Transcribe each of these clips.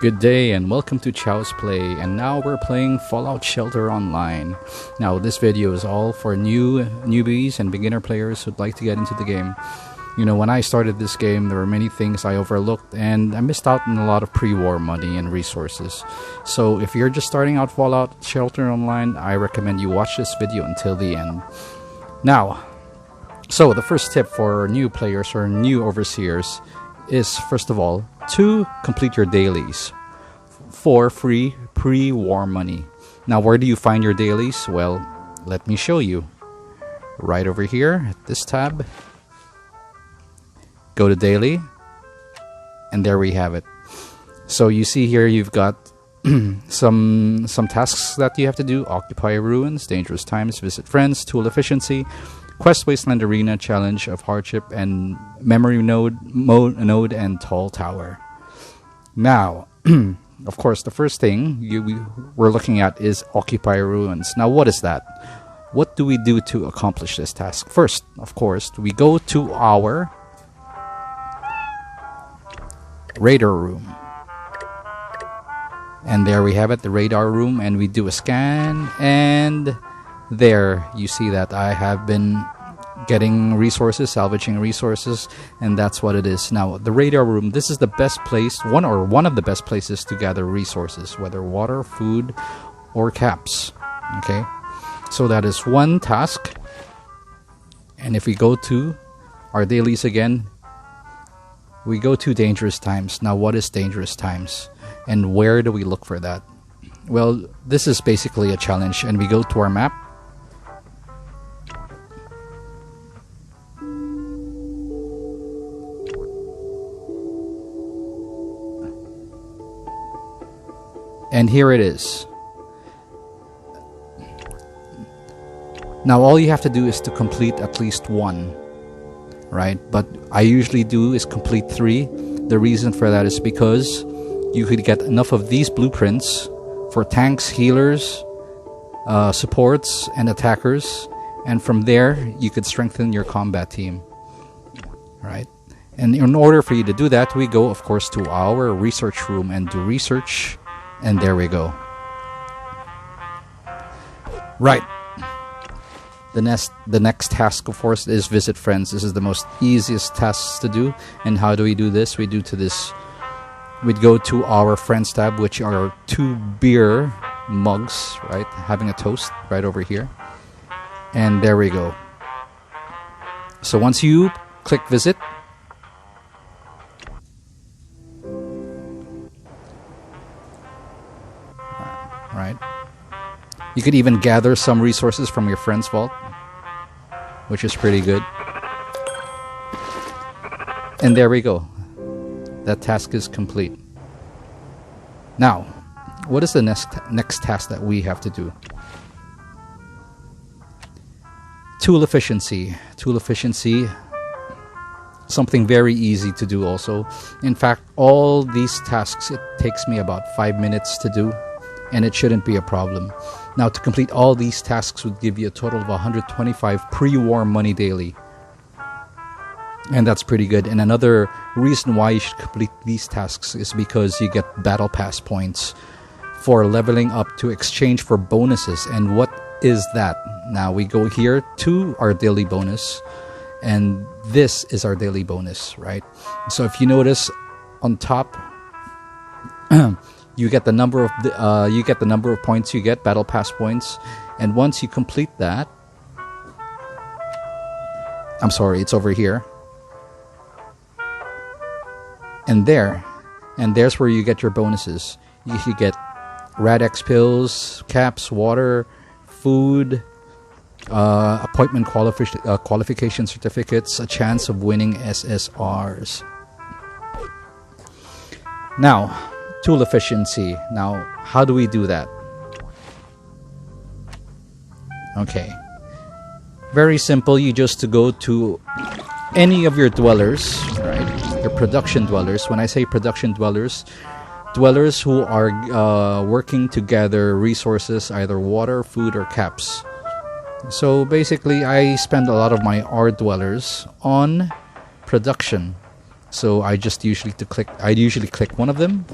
Good day and welcome to Chow's Play, and now we're playing Fallout Shelter Online. Now this video is all for newbies and beginner players who'd like to get into the game. You know, when I started this game there were many things I overlooked and I missed out on a lot of pre-war money and resources. So if you're just starting out Fallout Shelter Online, I recommend you watch this video until the end. Now, so the first tip for new players or new overseers is, first of all, to complete your dailies for free pre-war money. Now, where do you find your dailies? Well, let me show you. Right over here at this tab, go to daily, and there we have it. So you see here you've got some tasks that you have to do: occupy ruins, dangerous times, visit friends, tool efficiency, quest Wasteland arena, challenge of hardship, and memory node and tall tower. Now, of course, the first thing we're looking at is occupy ruins. Now, what is that? What do we do to accomplish this task? First, of course, we go to our radar room. And there we have it, the radar room, and we do a scan, and there you see that I have been getting resources, salvaging resources, and that's what it is. Now, the radar room, this is the best place, one of the best places to gather resources, whether water, food, or caps. Okay, so that is one task. And if we go to our dailies again, we go to dangerous times. Now, what is dangerous times, and where do we look for that? Well, this is basically a challenge, and we go to our map. And here it is. Now all you have to do is to complete at least one, right? But I usually do is complete 3. The reason for that is because you could get enough of these blueprints for tanks, healers, supports, and attackers, and from there you could strengthen your combat team, right? And in order for you to do that, we go, of course, to our research room and do research. And there we go. Right. The next task, of course, is visit friends. This is the most easiest task to do. And how do we do this? We'd go to our friends tab, which are 2 beer mugs, right? Having a toast right over here. And there we go. So once you click visit, right, you could even gather some resources from your friend's vault, which is pretty good. And there we go. That task is complete. Now, what is the next task that we have to do? Tool efficiency. Tool efficiency, something very easy to do also. In fact, all these tasks, it takes me about 5 minutes to do, and it shouldn't be a problem. Now, to complete all these tasks would give you a total of 125 pre-war money daily. And that's pretty good. And another reason why you should complete these tasks is because you get battle pass points for leveling up to exchange for bonuses. And what is that? Now, we go here to our daily bonus, and this is our daily bonus, right? So if you notice on top, you get the number of points you get, battle pass points, and once you complete that, I'm sorry, it's over here, and there's where you get your bonuses. You get Rad-X pills, caps, water, food, appointment qualification certificates, a chance of winning SSRs. Now, tool efficiency. Now, how do we do that? Okay. Very simple. You just go to any of your dwellers, right? Your production dwellers. When I say production dwellers, dwellers who are working to gather resources, either water, food, or caps. So basically, I spend a lot of my R dwellers on production. So I usually click one of them,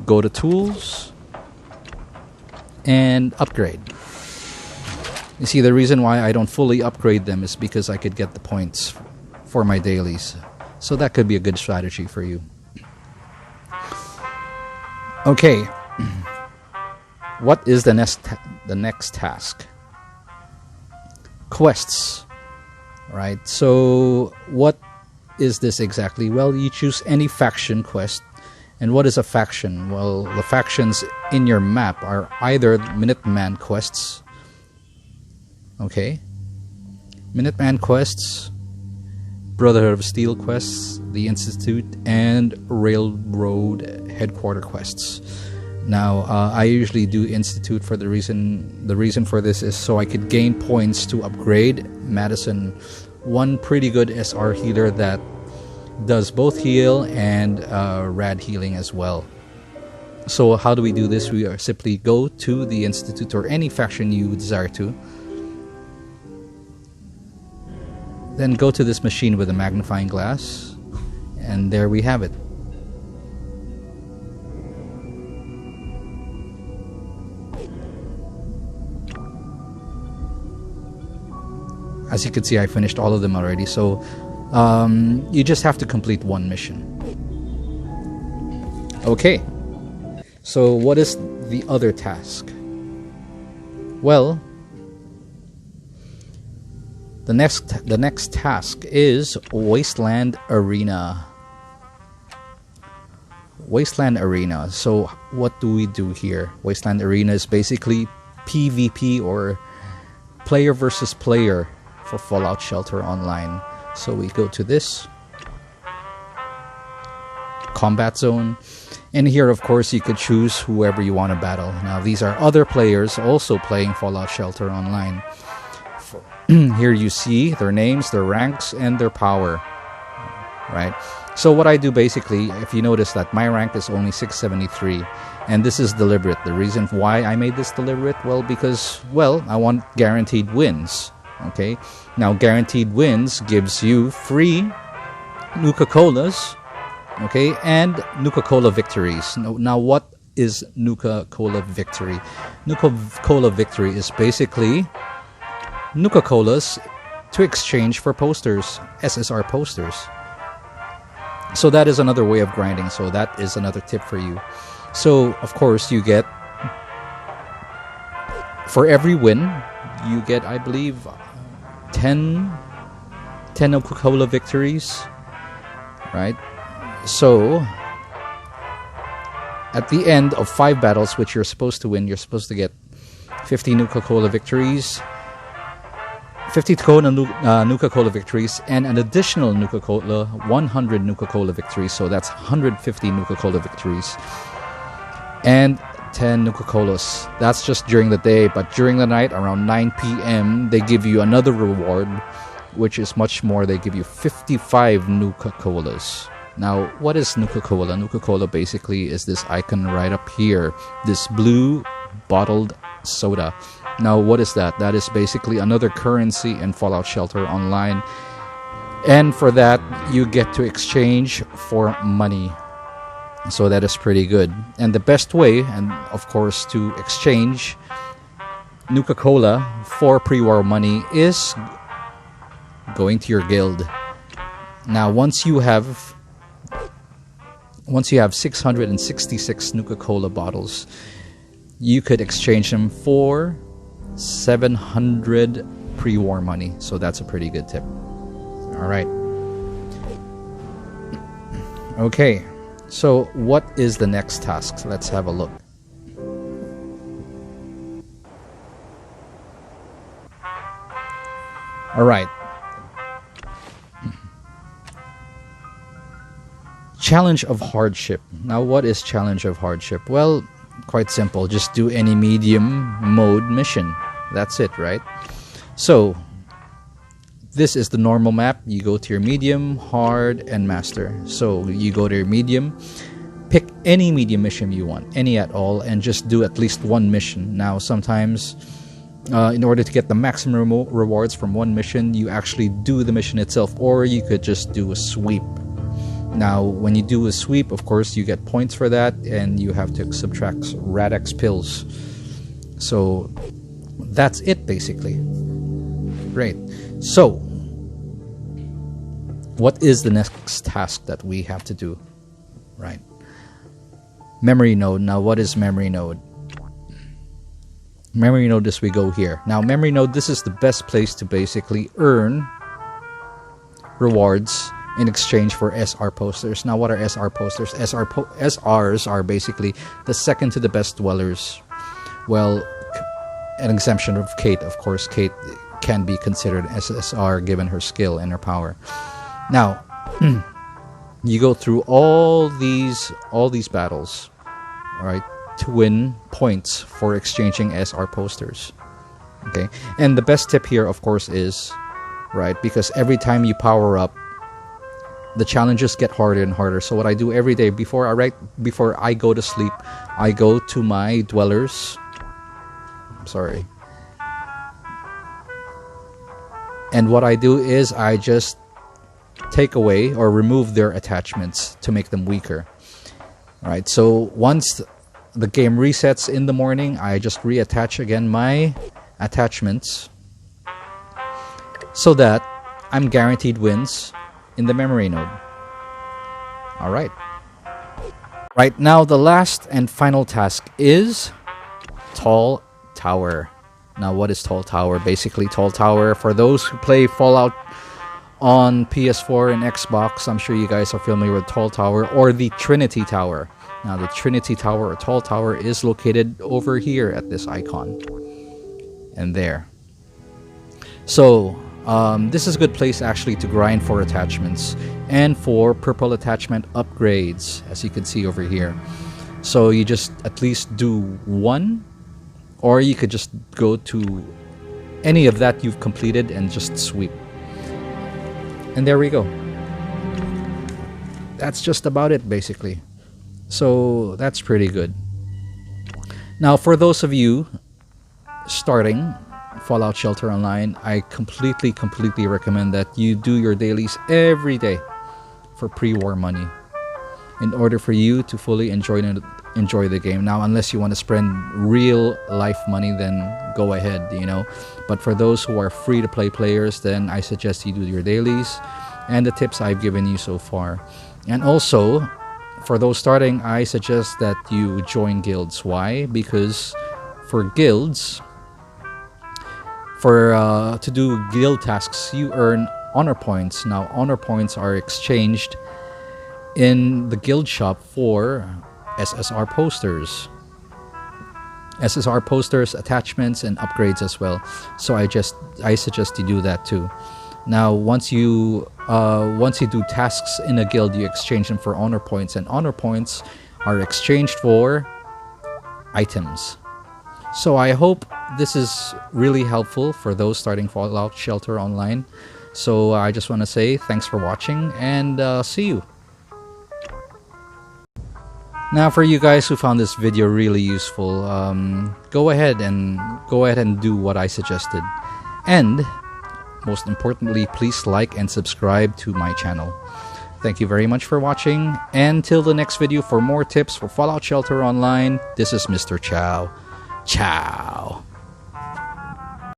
go to tools, and upgrade. You see, the reason why I don't fully upgrade them is because I could get the points for my dailies. So that could be a good strategy for you. Okay. What is the next task? Quests. Right? So what is this exactly? Well, you choose any faction quest. And what is a faction? Well, the factions in your map are either Minuteman quests. Okay. Minuteman quests, Brotherhood of Steel quests, the Institute, and Railroad Headquarter quests. Now, I usually do Institute for the reason for this is so I could gain points to upgrade Madison, one pretty good SR healer that does both heal and rad healing as well. So how do we do this? We simply go to the Institute or any faction you desire to. Then go to this machine with a magnifying glass, and there we have it. As you can see, I finished all of them already, so you just have to complete one mission. Okay, so what is the other task? Well, the next task is Wasteland Arena. Wasteland Arena. So what do we do here? Wasteland Arena is basically PvP, or player versus player, for Fallout Shelter Online. So we go to this combat zone, and here of course you could choose whoever you want to battle. Now these are other players also playing Fallout Shelter Online. Here you see their names, their ranks, and their power. Right? So what I do basically, if you notice that my rank is only 673, and this is deliberate. The reason why I made this deliberate, well, because, well, I want guaranteed wins. Okay? Now, guaranteed wins gives you free Nuka-Colas, okay, and Nuka-Cola victories. Now, what is Nuka-Cola victory? Nuka-Cola victory is basically Nuka-Colas to exchange for posters, SSR posters. So that is another way of grinding. So that is another tip for you. So, of course, you get, for every win, you get, I believe, 10 Nuka-Cola victories, right? So, at the end of 5 battles, which you're supposed to win, you're supposed to get 50 Nuka-Cola victories, 50 Nuka-Cola victories, and an additional Nuka-Cola, 100 Nuka-Cola victories, so that's 150 Nuka-Cola victories, and 10 Nuka-Colas. That's just during the day, but during the night, around 9 p.m., they give you another reward, which is much more. They give you 55 Nuka-Colas. Now, what is Nuka-Cola? Nuka-Cola basically is this icon right up here, this blue bottled soda. Now, what is that? That is basically another currency in Fallout Shelter Online. And for that, you get to exchange for money. So that is pretty good. And the best way, and of course, to exchange Nuka-Cola for pre-war money is going to your guild. Now, once you have 666 Nuka-Cola bottles, you could exchange them for 700 pre-war money. So that's a pretty good tip. All right. Okay. So what is the next task? Let's have a look. All right. Challenge of hardship. Now, what is challenge of hardship? Well, quite simple. Just do any medium mode mission. That's it, right? So, this is the normal map. You go to your medium, hard, and master. So, you go to your medium, pick any medium mission you want, any at all, and just do at least one mission. Now, sometimes, in order to get the maximum rewards from one mission, you actually do the mission itself, or you could just do a sweep. Now, when you do a sweep, of course, you get points for that, and you have to subtract Radex pills. So that's it, basically. Great. So, what is the next task that we have to do? Right. Memory node. Now, what is memory node? Memory node is we go here. Now, memory node, this is the best place to basically earn rewards in exchange for SR posters. Now, what are SR posters? SRs are basically the second to the best dwellers. Well, an exemption of Kate, of course. Kate can be considered SSR given her skill and her power. Now, you go through all these battles, all right, to win points for exchanging SR posters. Okay, and the best tip here, of course, is right, because every time you power up, the challenges get harder and harder. So what I do every day before I go to sleep, I go to my dwellers. Sorry. And what I do is I just take away or remove their attachments to make them weaker. All right. So once the game resets in the morning, I just reattach again my attachments so that I'm guaranteed wins in the memory node. All right. Right now, the last and final task is Tall Tower. Now, what is Tall Tower? Basically, Tall Tower, for those who play Fallout on PS4 and Xbox, I'm sure you guys are familiar with Tall Tower or the Trinity Tower. Now, the Trinity Tower or Tall Tower is located over here at this icon. And there. So, this is a good place actually to grind for attachments and for purple attachment upgrades, as you can see over here. So you just at least do one, or you could just go to any of that you've completed and just sweep. And there we go. That's just about it, basically. So that's pretty good. Now, for those of you starting Fallout Shelter Online, I completely recommend that you do your dailies every day for pre-war money in order for you to fully enjoy the game. Now, unless you want to spend real life money, then go ahead, you know. But for those who are free to play players, then I suggest you do your dailies and the tips I've given you so far. And also, for those starting, I suggest that you join guilds. Why? Because for guilds, to do guild tasks, you earn honor points. Now, honor points are exchanged in the guild shop for SSR posters. SSR posters, attachments, and upgrades as well. So I suggest you do that too. Now, once you do tasks in a guild, you exchange them for honor points, and honor points are exchanged for items. So I hope this is really helpful for those starting Fallout Shelter Online. So I just want to say thanks for watching, and see you. Now, for you guys who found this video really useful, go ahead and do what I suggested. And most importantly, please like and subscribe to my channel. Thank you very much for watching, and till the next video for more tips for Fallout Shelter Online, this is Mr. Chow. Ciao.